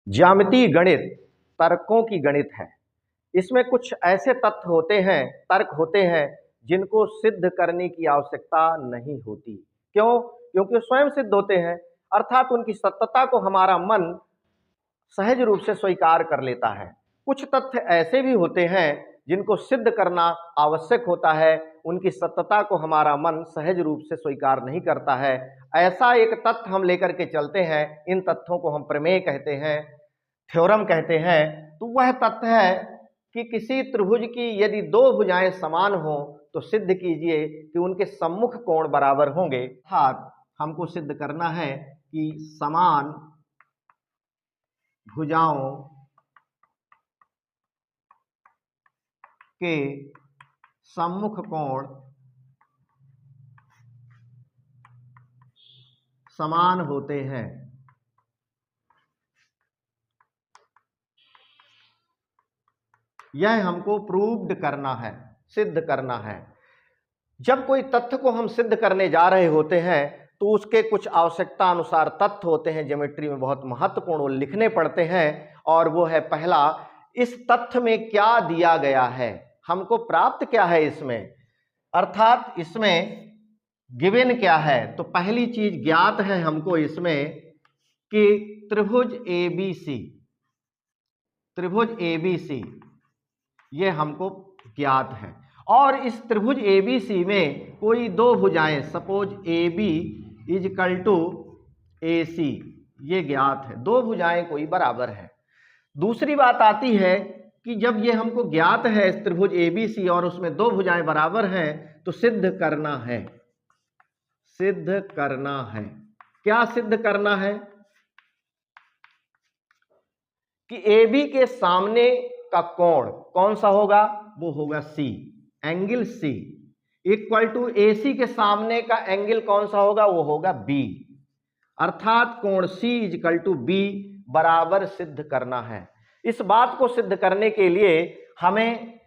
ज्यामितीय गणित तर्कों की गणित है। इसमें कुछ ऐसे तथ्य होते हैं, तर्क होते हैं जिनको सिद्ध करने की आवश्यकता नहीं होती। क्यों? क्योंकि वो स्वयं सिद्ध होते हैं, अर्थात उनकी सत्यता को हमारा मन सहज रूप से स्वीकार कर लेता है। कुछ तथ्य ऐसे भी होते हैं जिनको सिद्ध करना आवश्यक होता है, उनकी सत्यता को हमारा मन सहज रूप से स्वीकार नहीं करता है। ऐसा एक तथ्य हम लेकर के चलते हैं, इन तथ्यों को हम प्रमेय कहते हैं, थ्योरम कहते हैं। तो वह तथ्य है कि किसी त्रिभुज की यदि दो भुजाएं समान हो तो सिद्ध कीजिए कि उनके सम्मुख कोण बराबर होंगे। अर्थात हमको सिद्ध करना है कि समान भुजाओं के सम्मुख कोण समान होते हैं। यह हमको प्रूव्ड करना है, सिद्ध करना है। जब कोई तथ्य को हम सिद्ध करने जा रहे होते हैं तो उसके कुछ आवश्यकता अनुसार तथ्य होते हैं, ज्योमेट्री में बहुत महत्वपूर्ण, वो लिखने पड़ते हैं। और वो है पहला, इस तथ्य में क्या दिया गया है, हमको प्राप्त क्या है इसमें, अर्थात इसमें गिवन क्या है। तो पहली चीज ज्ञात है हमको इसमें कि त्रिभुज एबीसी ये हमको ज्ञात है। और इस त्रिभुज एबीसी में कोई दो भुजाएं, suppose AB is equal to AC, ये ज्ञात है, दो भुजाएं कोई बराबर है। दूसरी बात आती है कि जब ये हमको ज्ञात है इस त्रिभुज एबीसी और उसमें दो भुजाएं बराबर हैं तो सिद्ध करना है। सिद्ध करना है, क्या सिद्ध करना है कि AB के सामने का कोण कौन सा होगा, वो होगा C, angle C equal to AC के सामने का एंगल कौन सा होगा, वो होगा B, अर्थात कोण C इक्वल टू B बराबर सिद्ध करना है। इस बात को सिद्ध करने के लिए हमें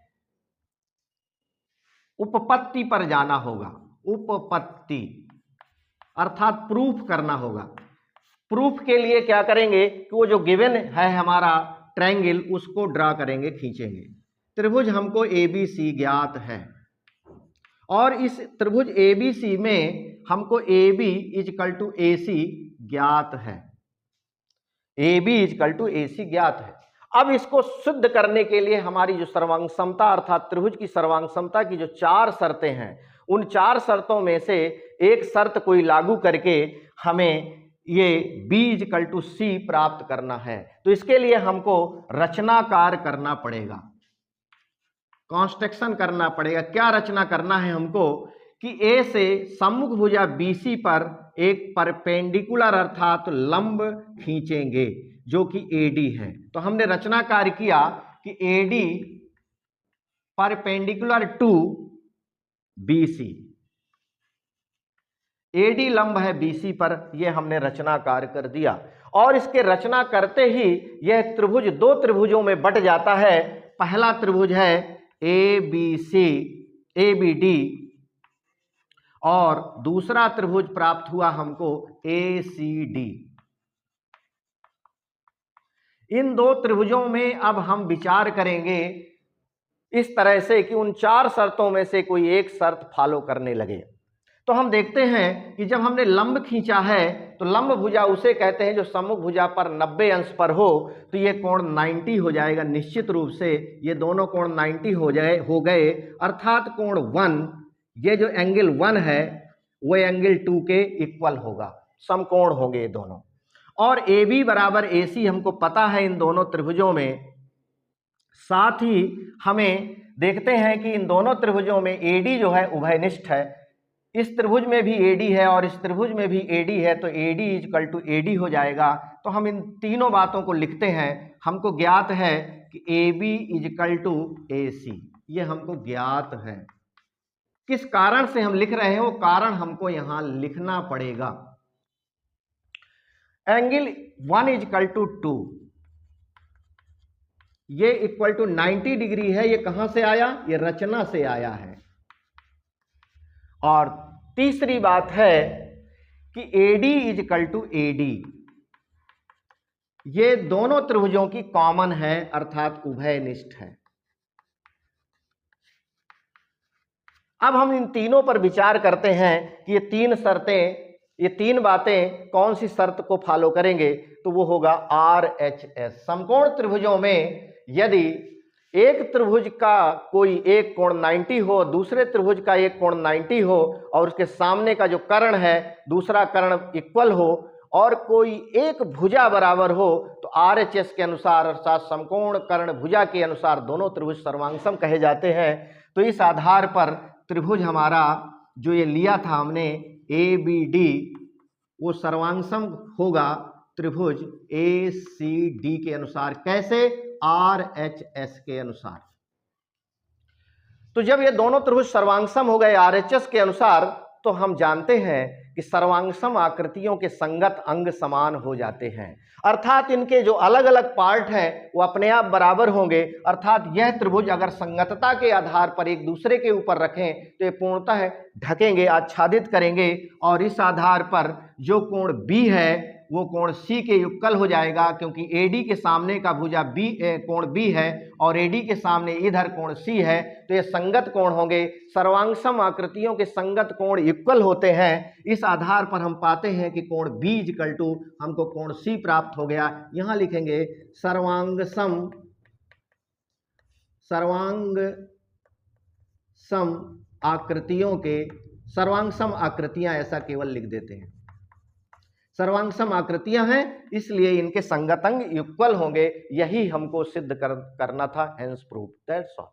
उपपत्ति पर जाना होगा, उपपत्ति अर्थात प्रूफ करना होगा। प्रूफ के लिए क्या करेंगे कि वो जो गिवन है हमारा ट्रायंगल, उसको ड्रा करेंगे, खींचेंगे। त्रिभुज हमको ABC ज्ञात है और इस त्रिभुज ABC में हमको AB इजकल टू AC ज्ञात है, AB इजकल टू AC ज्ञात है। अब इसको सिद्ध करने के लिए हमारी जो सर्वांग समता अर्थात त्रिभुज की सर्वांग समता की जो चार शर्तें हैं, उन चार शर्तों में से एक शर्त कोई लागू करके हमें ये B इजकल टू C प्राप्त करना है। तो इसके लिए हमको रचनाकार करना पड़ेगा, कंस्ट्रक्शन करना पड़ेगा। क्या रचना करना है हमको कि A से सम्मुख भुजा BC पर एक परपेंडिकुलर अर्थात लंब खींचेंगे जो कि AD है। तो हमने रचनाकार किया कि AD perpendicular to BC, AD लंब है BC पर, यह हमने रचनाकार कर दिया। और इसके रचना करते ही यह त्रिभुज दो त्रिभुजों में बट जाता है। पहला त्रिभुज है ABC ABD और दूसरा त्रिभुज प्राप्त हुआ हमको ACD। इन दो त्रिभुजों में अब हम विचार करेंगे इस तरह से कि उन चार शर्तों में से कोई एक शर्त फॉलो करने लगे। तो हम देखते हैं कि जब हमने लंब खींचा है तो लंब भुजा उसे कहते हैं जो सम्मुख भुजा पर 90 अंश पर हो। तो ये कोण 90 हो जाएगा, निश्चित रूप से ये दोनों कोण 90 हो गए, अर्थात कोण 1, ये जो एंगल 1 है वो एंगल 2 के इक्वल होगा, समकोण होंगे ये दोनों। और AB बराबर AC हमको पता है इन दोनों त्रिभुजों में। साथ ही हमें देखते हैं कि इन दोनों त्रिभुजों में AD जो है उभयनिष्ठ है। इस त्रिभुज में भी AD है और इस त्रिभुज में भी AD है, तो AD इजकल टू AD हो जाएगा। तो हम इन तीनों बातों को लिखते हैं। हमको ज्ञात है कि AB इजकल टू AC, ये हमको ज्ञात है। किस कारण से हम लिख रहे हैं वो कारण हमको यहां लिखना पड़ेगा। एंगल 1 इजकल टू 2, ये इक्वल टू 90 डिग्री है। ये कहां से आया, ये रचना से आया है। और तीसरी बात है कि AD इजकल टू AD, ये दोनों त्रिभुजों की कॉमन है अर्थात उभयनिष्ठ है। अब हम इन तीनों पर विचार करते हैं कि ये तीन शर्तें, ये तीन बातें कौन सी शर्त को फॉलो करेंगे, तो वो होगा RHS। समकोण त्रिभुजों में यदि एक त्रिभुज का कोई एक कोण 90 हो, दूसरे त्रिभुज का एक कोण 90 हो और उसके सामने का जो कर्ण है दूसरा कर्ण इक्वल हो और कोई एक भुजा बराबर हो, तो RHS के अनुसार अर्थात समकोण कर्ण भुजा के अनुसार दोनों त्रिभुज सर्वांगसम कहे जाते हैं। तो इस आधार पर त्रिभुज हमारा जो ये लिया था हमने ABD, वो सर्वांगसम होगा त्रिभुज ACD के अनुसार। कैसे? RHS के अनुसार। तो जब ये दोनों त्रिभुज सर्वांगसम हो गए RHS के अनुसार, तो हम जानते हैं कि सर्वांगसम आकृतियों के संगत अंग समान हो जाते हैं, अर्थात इनके जो अलग अलग पार्ट हैं वो अपने आप बराबर होंगे। अर्थात यह त्रिभुज अगर संगतता के आधार पर एक दूसरे के ऊपर रखें तो ये पूर्णतः ढकेंगे, आच्छादित करेंगे, और इस आधार पर जो कोण B है वो कोण C के युगल हो जाएगा, क्योंकि AD के सामने का भुजा कोण B है और AD के सामने इधर कोण C है, तो ये संगत कोण होंगे। सर्वांगसम आकृतियों के संगत कोण युगल होते हैं। इस आधार पर हम पाते हैं कि कोण B इक्वल टू हमको कोण C प्राप्त हो गया। यहां लिखेंगे सर्वांगसम आकृतियां, ऐसा केवल लिख देते हैं। सर्वांगसम आकृतियां हैं इसलिए इनके संगत अंग इक्वल होंगे। यही हमको सिद्ध करना था, हेंस प्रूव्ड, दैट्स ऑल।